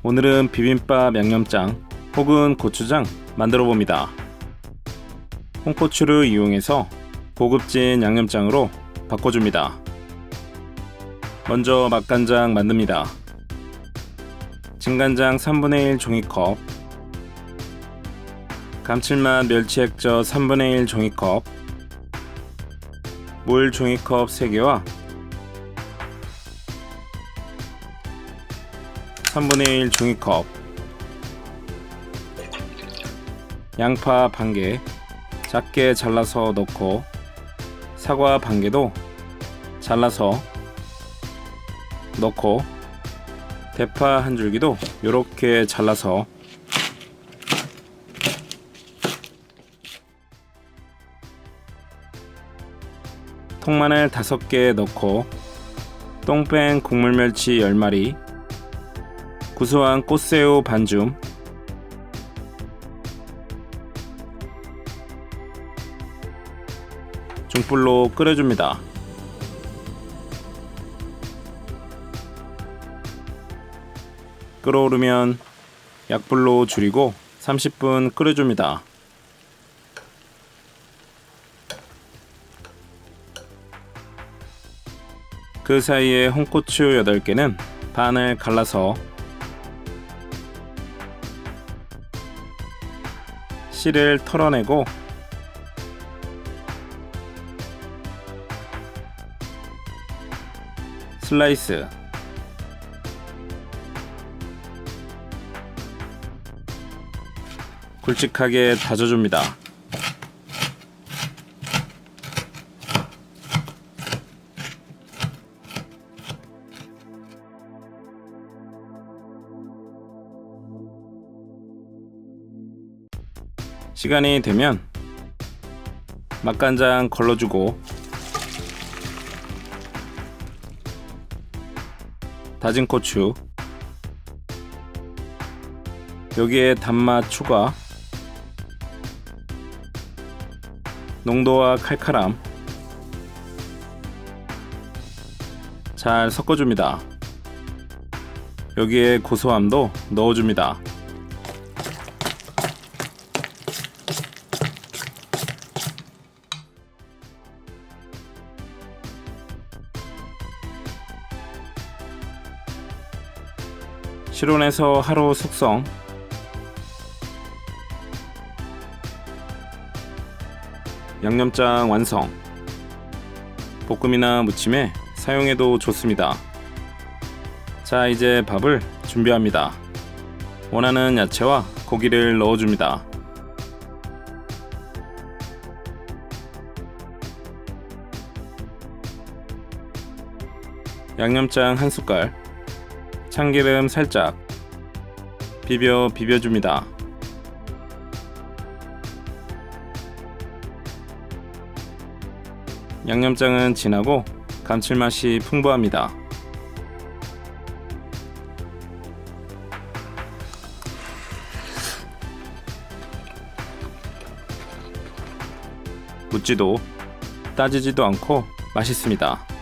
오늘은 비빔밥 양념장 혹은 고추장 만들어 봅니다. 홍고추를 이용해서 고급진 양념장으로 바꿔줍니다. 먼저 맛간장 만듭니다. 진간장 3분의 1 종이컵, 감칠맛 멸치액젓 3분의 1 종이컵, 물 종이컵 3개와 3분의 1 종이컵, 양파 반개 작게 잘라서 넣고 사과 반개도 잘라서 넣고 대파 한 줄기도 이렇게 잘라서 통마늘 5개 넣고 똥 뺀 국물멸치 10마리, 구수한 꽃새우 반줌, 중불로 끓여줍니다. 끓어오르면 약불로 줄이고 30분 끓여줍니다. 그 사이에 홍고추 8개는 반을 갈라서 씨를 털어내고 슬라이스, 굵직하게 다져줍니다. 시간이 되면 맛간장 걸러주고 다진 고추, 여기에 단맛 추가, 농도와 칼칼함 잘 섞어줍니다. 여기에 고소함도 넣어줍니다. 실온에서 하루 숙성, 양념장 완성. 볶음이나 무침에 사용해도 좋습니다. 자, 이제 밥을 준비합니다. 원하는 야채와 고기를 넣어줍니다. 양념장 1숟갈, 참기름 살짝 비벼줍니다. 양념장은 진하고 감칠맛이 풍부합니다. 묻지도 따지지도 않고 맛있습니다.